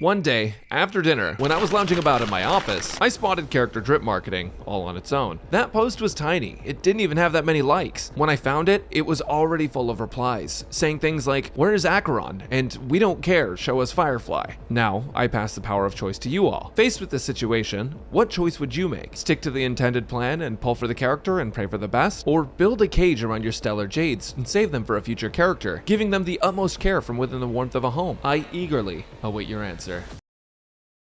One day, after dinner, when I was lounging about in my office, I spotted character drip marketing, all on its own. That post was tiny, it didn't even have that many likes. When I found it, it was already full of replies, saying things like, "Where is Acheron?" and "We don't care, show us Firefly." Now, I pass the power of choice to you all. Faced with this situation, what choice would you make? Stick to the intended plan and pull for the character and pray for the best? Or build a cage around your stellar jades and save them for a future character, giving them the utmost care from within the warmth of a home? I eagerly await your answer.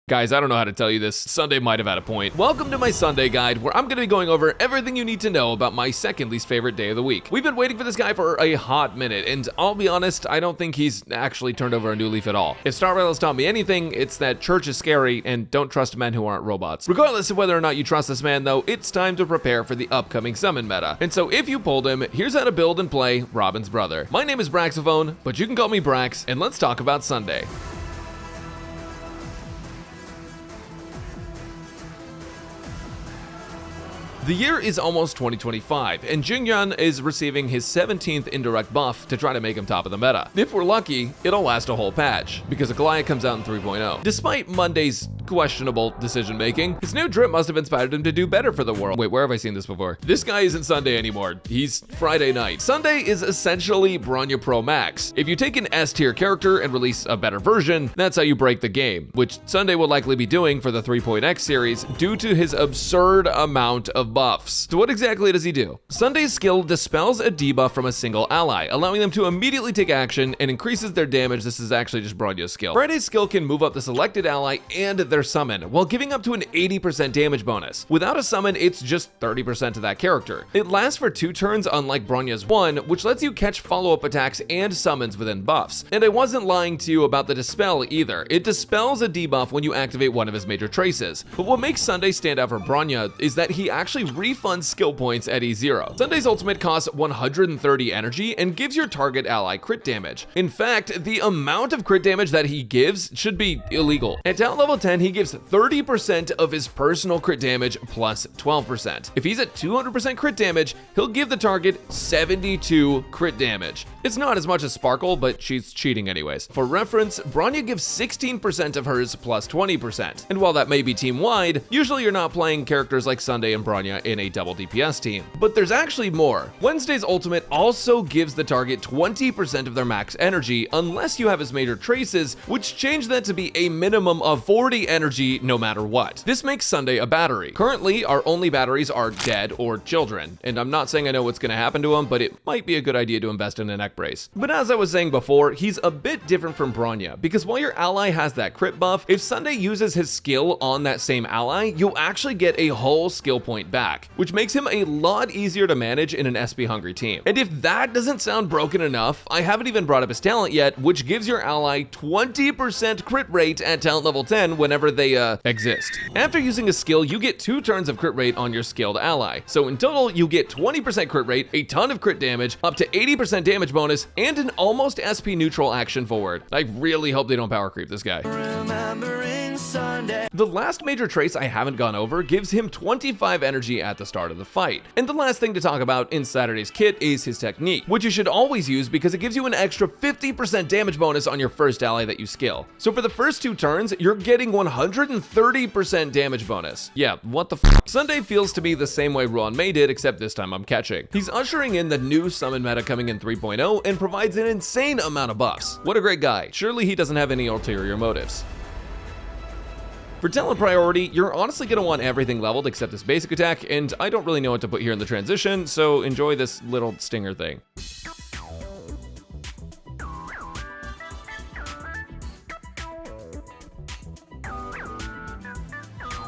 Guys, I don't know how to tell you this. Sunday might have had a point. Welcome to my Sunday guide, where I'm going to be going over everything you need to know about my second least favorite day of the week. We've been waiting for this guy for a hot minute, and I'll be honest, I don't think he's actually turned over a new leaf at all. If Star Rail has taught me anything, it's that church is scary and don't trust men who aren't robots. Regardless of whether or not you trust this man, though, it's time to prepare for the upcoming summon meta. And so if you pulled him, here's how to build and play Robin's brother. My name is Braxophone, but you can call me Brax, and let's talk about Sunday. The year is almost 2025, and Jingyan is receiving his 17th indirect buff to try to make him top of the meta. If we're lucky, it'll last a whole patch, because Goliath comes out in 3.0. Despite Monday's questionable decision-making, his new drip must have inspired him to do better for the world. Wait, where have I seen this before? This guy isn't Sunday anymore, he's Friday night. Sunday is essentially Bronya Pro Max. If you take an S-tier character and release a better version, that's how you break the game, which Sunday will likely be doing for the 3.x series due to his absurd amount of buffs. So what exactly does he do? Sunday's skill dispels a debuff from a single ally, allowing them to immediately take action and increases their damage. This is actually just Bronya's skill. Friday's skill can move up the selected ally and their summon, while giving up to an 80% damage bonus. Without a summon, it's just 30% of that character. It lasts for 2 turns, unlike Bronya's 1, which lets you catch follow-up attacks and summons within buffs. And I wasn't lying to you about the dispel either. It dispels a debuff when you activate one of his major traces. But what makes Sunday stand out for Bronya is that he actually refunds skill points at E0. Sunday's ultimate costs 130 energy and gives your target ally crit damage. In fact, the amount of crit damage that he gives should be illegal. At talent level 10, he gives 30% of his personal crit damage plus 12%. If he's at 200% crit damage, he'll give the target 72 crit damage. It's not as much as Sparkle, but she's cheating anyways. For reference, Bronya gives 16% of hers plus 20%. And while that may be team-wide, usually you're not playing characters like Sunday and Bronya in a double DPS team. But there's actually more. Wednesday's ultimate also gives the target 20% of their max energy, unless you have his major traces, which change that to be a minimum of 40 energy no matter what. This makes Sunday a battery. Currently, our only batteries are dead or children, and I'm not saying I know what's going to happen to him, but it might be a good idea to invest in a neck brace. But as I was saying before, he's a bit different from Bronya, because while your ally has that crit buff, if Sunday uses his skill on that same ally, you'll actually get a whole skill point back, which makes him a lot easier to manage in an SP hungry team. And if that doesn't sound broken enough, I haven't even brought up his talent yet, which gives your ally 20% crit rate at talent level 10 whenever they exist. After using a skill, you get 2 turns of crit rate on your skilled ally. So in total, you get 20% crit rate, a ton of crit damage, up to 80% damage bonus, and an almost SP neutral action forward. I really hope they don't power creep this guy. The last major trace I haven't gone over gives him 25 energy at the start of the fight. And the last thing to talk about in Saturday's kit is his technique, which you should always use because it gives you an extra 50% damage bonus on your first ally that you skill. So for the first 2 turns, you're getting 130% damage bonus. Yeah, what the f? Sunday feels to me the same way Ruan Mei did, except this time I'm catching. He's ushering in the new summon meta coming in 3.0 and provides an insane amount of buffs. What a great guy. Surely he doesn't have any ulterior motives. For talent priority, you're honestly going to want everything leveled except his basic attack, and I don't really know what to put here in the transition, so enjoy this little stinger thing.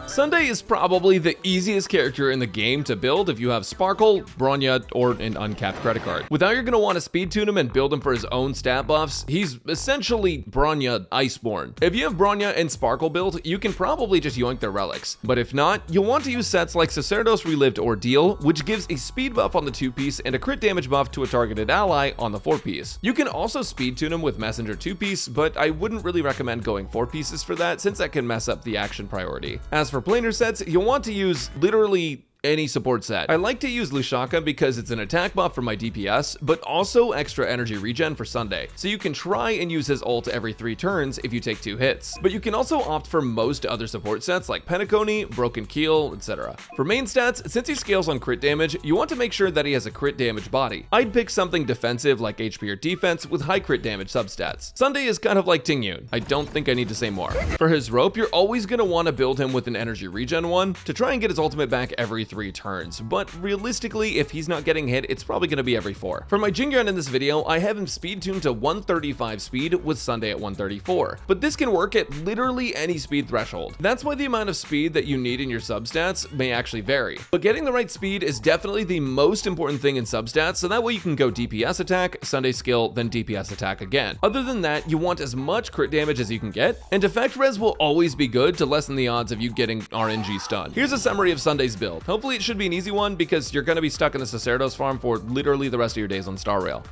Sunday is probably the easiest character in the game to build if you have Sparkle, Bronya, or an uncapped credit card. Without you're going to want to speed tune him and build him for his own stat buffs, he's essentially Bronya Iceborne. If you have Bronya and Sparkle built, you can probably just yoink their relics. But if not, you'll want to use sets like Sacerdos Relived Ordeal, which gives a speed buff on the 2-piece and a crit damage buff to a targeted ally on the 4-piece. You can also speed tune him with Messenger 2-piece, but I wouldn't really recommend going 4 pieces for that since that can mess up the action priority. As for planar sets, you'll want to use literally any support set. I like to use Lushaka because it's an attack buff for my DPS, but also extra energy regen for Sunday, so you can try and use his ult every 3 turns if you take 2 hits. But you can also opt for most other support sets like Penacony, Broken Keel, etc. For main stats, since he scales on crit damage, you want to make sure that he has a crit damage body. I'd pick something defensive like HP or defense with high crit damage substats. Sunday is kind of like Tingyun. I don't think I need to say more. For his rope, you're always going to want to build him with an energy regen one to try and get his ultimate back every 3 turns, but realistically, if he's not getting hit, it's probably going to be every 4. For my Jingyun in this video, I have him speed tuned to 135 speed with Sunday at 134, but this can work at literally any speed threshold. That's why the amount of speed that you need in your substats may actually vary, but getting the right speed is definitely the most important thing in substats, so that way you can go DPS attack, Sunday skill, then DPS attack again. Other than that, you want as much crit damage as you can get, and effect res will always be good to lessen the odds of you getting RNG stun. Here's a summary of Sunday's build. Hopefully it should be an easy one because you're going to be stuck in the Sacerdos farm for literally the rest of your days on Star Rail.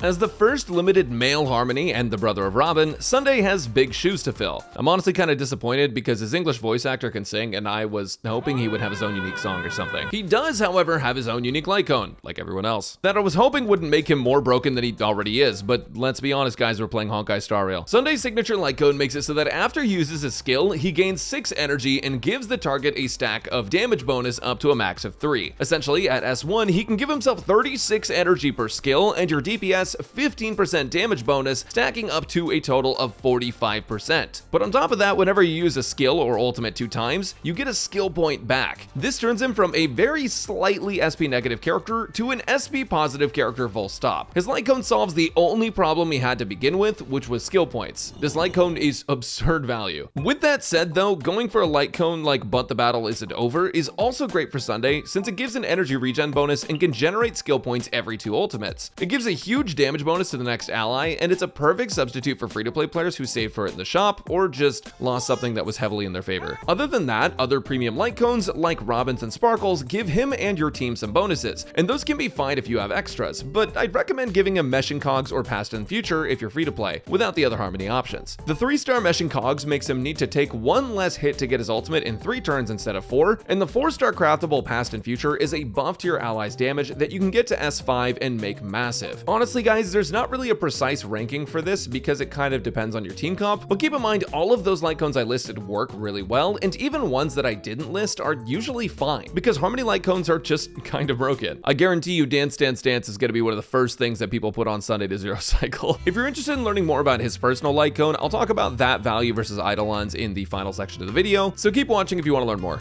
As the first limited male Harmony and the brother of Robin, Sunday has big shoes to fill. I'm honestly kind of disappointed because his English voice actor can sing, and I was hoping he would have his own unique song or something. He does, however, have his own unique light cone, like everyone else, that I was hoping wouldn't make him more broken than he already is, but let's be honest guys, we're playing Honkai Star Rail. Sunday's signature light cone makes it so that after he uses his skill, he gains 6 energy and gives the target a stack of damage bonus up to a max of 3. Essentially, at S1, he can give himself 36 energy per skill and your DPS 15% damage bonus, stacking up to a total of 45%. But on top of that, whenever you use a skill or ultimate 2 times, you get a skill point back. This turns him from a very slightly SP negative character to an SP positive character full stop. His light cone solves the only problem he had to begin with, which was skill points. This light cone is absurd value. With that said though, going for a light cone like But the Battle Isn't Over is also great for Sunday since it gives an energy regen bonus and can generate skill points every 2 ultimates. It gives a huge damage bonus to the next ally, and it's a perfect substitute for free-to-play players who saved for it in the shop or just lost something that was heavily in their favor. Other than that, other premium light cones like Robins and Sparkles give him and your team some bonuses, and those can be fine if you have extras, but I'd recommend giving him Meshing Cogs or Past and Future if you're free-to-play, without the other Harmony options. The 3-star Meshing Cogs makes him need to take 1 less hit to get his ultimate in 3 turns instead of 4, and the 4-star craftable Past and Future is a buff to your allies' damage that you can get to S5 and make massive. Honestly guys, there's not really a precise ranking for this because it kind of depends on your team comp, but keep in mind all of those light cones I listed work really well, and even ones that I didn't list are usually fine because Harmony light cones are just kind of broken. I guarantee you Dance Dance Dance is going to be one of the first things that people put on Sunday to zero cycle. If you're interested in learning more about his personal light cone, I'll talk about that value versus Eidolons in the final section of the video, so keep watching if you want to learn more.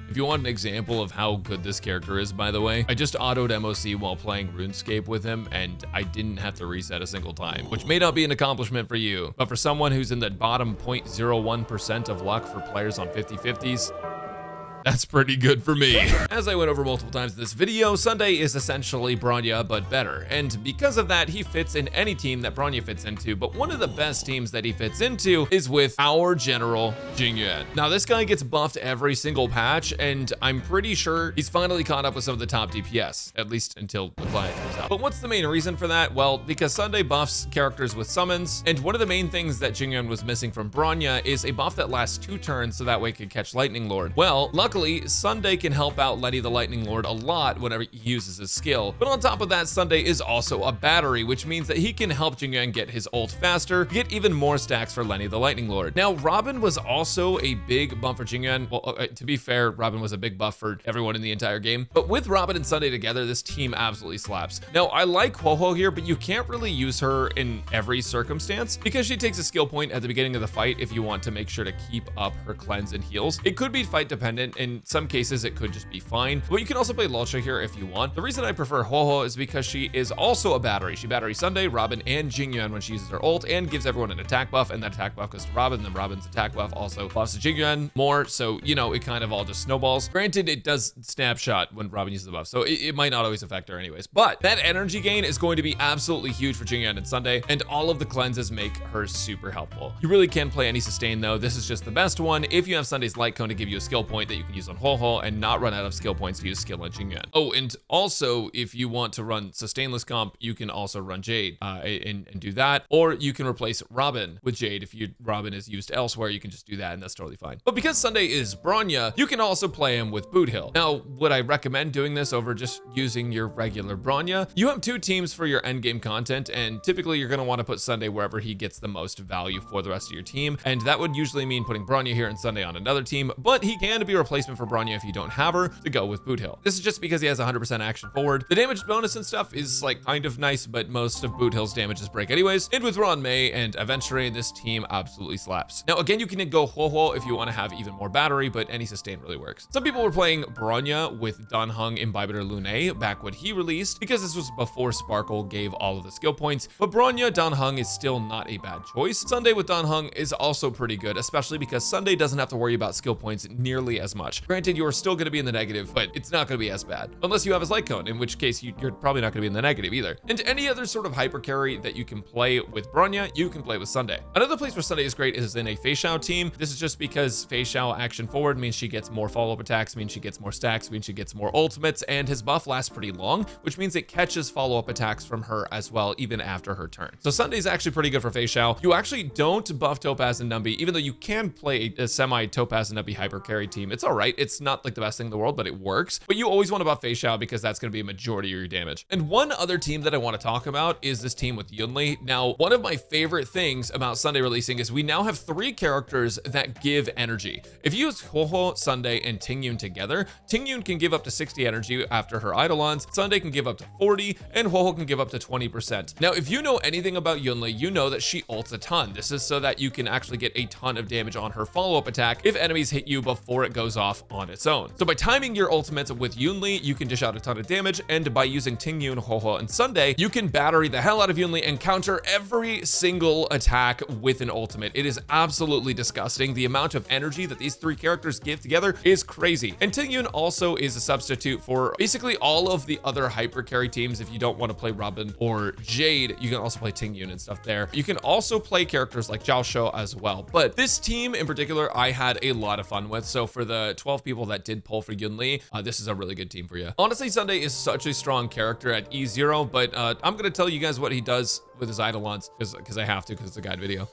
If you want an example of how good this character is, by the way, I just autoed MOC while playing RuneScape with him, and I didn't have to reset a single time, which may not be an accomplishment for you, but for someone who's in the bottom 0.01% of luck for players on 50/50s, that's pretty good for me. As I went over multiple times in this video, Sunday is essentially Bronya, but better. And because of that, he fits in any team that Bronya fits into, but one of the best teams that he fits into is with our general, Jingyuan. Now, this guy gets buffed every single patch, and I'm pretty sure he's finally caught up with some of the top DPS, at least until the Goliath comes out. But what's the main reason for that? Well, because Sunday buffs characters with summons, and one of the main things that Jingyuan was missing from Bronya is a buff that lasts 2 turns so that way it can catch Lightning Lord. Well, luckily, Sunday can help out Lenny the Lightning Lord a lot whenever he uses his skill. But on top of that, Sunday is also a battery, which means that he can help Jingyuan get his ult faster, get even more stacks for Lenny the Lightning Lord. Now, Robin was also a big buff for Jingyuan. Well, to be fair, Robin was a big buff for everyone in the entire game. But with Robin and Sunday together, this team absolutely slaps. Now, I like Ho-Ho here, but you can't really use her in every circumstance because she takes a skill point at the beginning of the fight if you want to make sure to keep up her cleanse and heals. It could be fight dependent, In some cases, it could just be fine, but you can also play Lulcha here if you want. The reason I prefer Ho-Ho is because she is also a battery. She battery Sunday, Robin, and Jingyuan when she uses her ult, and gives everyone an attack buff, and that attack buff goes to Robin, and then Robin's attack buff also buffs to Jingyuan more, so, you know, it kind of all just snowballs. Granted, it does snapshot when Robin uses the buff, so it might not always affect her anyways, but that energy gain is going to be absolutely huge for Jingyuan and Sunday, and all of the cleanses make her super helpful. You really can play any sustain though. This is just the best one if you have Sunday's Light Cone to give you a skill point that you can use on Ho-Ho and not run out of skill points to use skill on Jingyuan. Oh, and also if you want to run sustainless comp, you can also run Jade and do that, or you can replace Robin with Jade. If Robin is used elsewhere, you can just do that, and that's totally fine. But because Sunday is Bronya, you can also play him with Boot Hill. Now, would I recommend doing this over just using your regular Bronya? You have two teams for your endgame content, and typically you're going to want to put Sunday wherever he gets the most value for the rest of your team, and that would usually mean putting Bronya here and Sunday on another team, but he can be a replacement for Bronya if you don't have her to go with Boot Hill. This is just because he has 100% action forward. The damage bonus and stuff is like kind of nice, but most of Boot Hill's damage is break anyways, and with Ron May and Aventure, this team absolutely slaps. Now again, you can go Ho-Ho if you want to have even more battery, but any sustain really works. Some people were playing Bronya with Dan Heng Imbibitor Lune back when he released, because this was before Sparkle gave all of the skill points, but Bronya Dan Heng is still not a bad choice. Sunday with Dan Heng is also pretty good, especially because Sunday doesn't have to worry about skill points nearly as much. Granted, you're still going to be in the negative, but it's not going to be as bad, unless you have his Light Cone, in which case you're probably not going to be in the negative either. And any other sort of hyper carry that you can play with Bronya, you can play with Sunday. Another place where Sunday is great is in a Fei Xiao team. This is just because Fei Xiao action forward means she gets more follow-up attacks, means she gets more stacks, means she gets more ultimates, and his buff lasts pretty long, which means it catches follow-up attacks from her as well, even after her turn. So Sunday's actually pretty good for Fei Xiao. You actually don't buff Topaz and Numby, even though you can play a semi-Topaz and Numby hyper carry team. It's all right. It's not like the best thing in the world, but it works. But you always want to buff Fei Xiao because that's going to be a majority of your damage. And one other team that I want to talk about is this team with Yunli. Now, one of my favorite things about Sunday releasing is we now have 3 characters that give energy. If you use Ho-Ho, Sunday, and Tingyun together, Tingyun can give up to 60 energy after her Eidolons, Sunday can give up to 40, and Ho-Ho can give up to 20%. Now, if you know anything about Yunli, you know that she ults a ton. This is so that you can actually get a ton of damage on her follow-up attack if enemies hit you before it goes off on its own. So by timing your ultimates with Yunli, you can dish out a ton of damage, and by using Tingyun, Ho-Ho, and Sunday, you can battery the hell out of Yunli and counter every single attack with an ultimate. It is absolutely disgusting. The amount of energy that these 3 characters give together is crazy. And Tingyun also is a substitute for basically all of the other hyper carry teams. If you don't want to play Robin or Jade, you can also play Tingyun and stuff there. You can also play characters like Zhao Shou as well. But this team in particular, I had a lot of fun with. So for the 12 people that did pull for Yunli, this is a really good team for you. Honestly, Sunday is such a strong character at E0, but I'm going to tell you guys what he does with his Eidolons because I have to, because it's a guide video.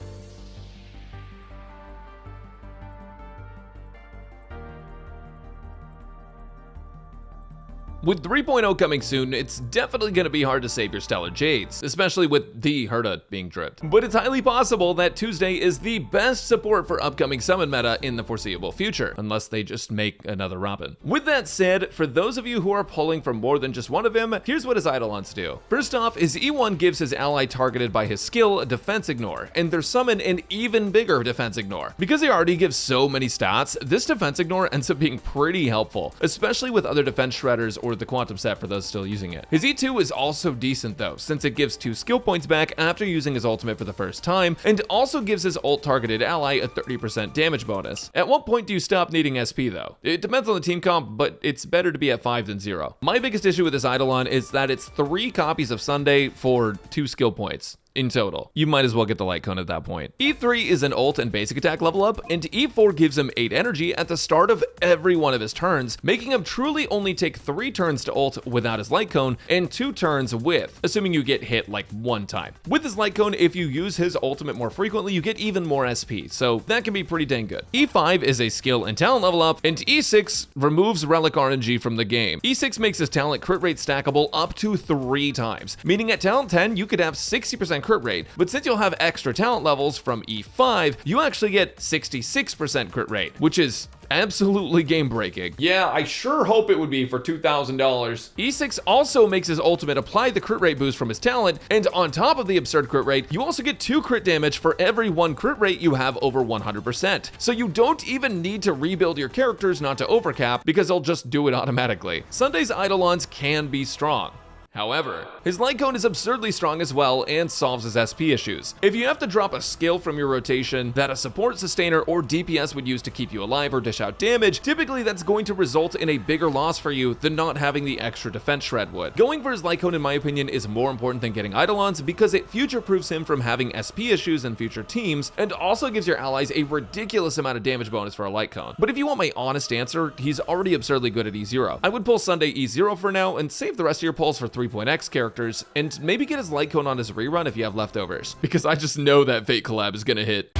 With 3.0 coming soon, it's definitely going to be hard to save your Stellar Jades, especially with the Herta being dripped. But it's highly possible that Tuesday is the best support for upcoming summon meta in the foreseeable future, unless they just make another Robin. With that said, for those of you who are pulling for more than just one of him, here's what his Eidolons do. First off, his E1 gives his ally targeted by his skill a defense ignore, and their summon an even bigger defense ignore. Because they already give so many stats, this defense ignore ends up being pretty helpful, especially with other defense shredders or the quantum set for those still using it. His E2 is also decent though, since it gives 2 skill points back after using his ultimate for the first time, and also gives his ult targeted ally a 30% damage bonus. At what point do you stop needing SP though? It depends on the team comp, but it's better to be at 5 than 0. My biggest issue with this Eidolon is that it's 3 copies of Sunday for 2 skill points. In total, you might as well get the Light Cone at that point. E3 is an ult and basic attack level up, and E4 gives him 8 energy at the start of every one of his turns, making him truly only take 3 turns to ult without his Light Cone, and 2 turns with, assuming you get hit like 1 time. With his Light Cone, if you use his ultimate more frequently, you get even more SP, so that can be pretty dang good. E5 is a skill and talent level up, and E6 removes Relic RNG from the game. E6 makes his talent crit rate stackable up to 3 times, meaning at talent 10, you could have 60% crit rate, but since you'll have extra talent levels from E5, you actually get 66% crit rate, which is absolutely game breaking. Yeah, I sure hope it would be for $2,000. E6 also makes his ultimate apply the crit rate boost from his talent, and on top of the absurd crit rate, you also get 2 crit damage for every 1 crit rate you have over 100%. So you don't even need to rebuild your characters not to overcap, because they'll just do it automatically. Sunday's Eidolons can be strong. However, his light cone is absurdly strong as well and solves his SP issues. If you have to drop a skill from your rotation that a support, sustainer, or DPS would use to keep you alive or dish out damage, typically that's going to result in a bigger loss for you than not having the extra defense shred would. Going for his light cone, in my opinion, is more important than getting Eidolons because it future-proofs him from having SP issues in future teams, and also gives your allies a ridiculous amount of damage bonus for a light cone. But if you want my honest answer, he's already absurdly good at E0. I would pull Sunday E0 for now and save the rest of your pulls for 3.x characters, and maybe get his light cone on his rerun if you have leftovers, because I just know that Fate collab is gonna hit.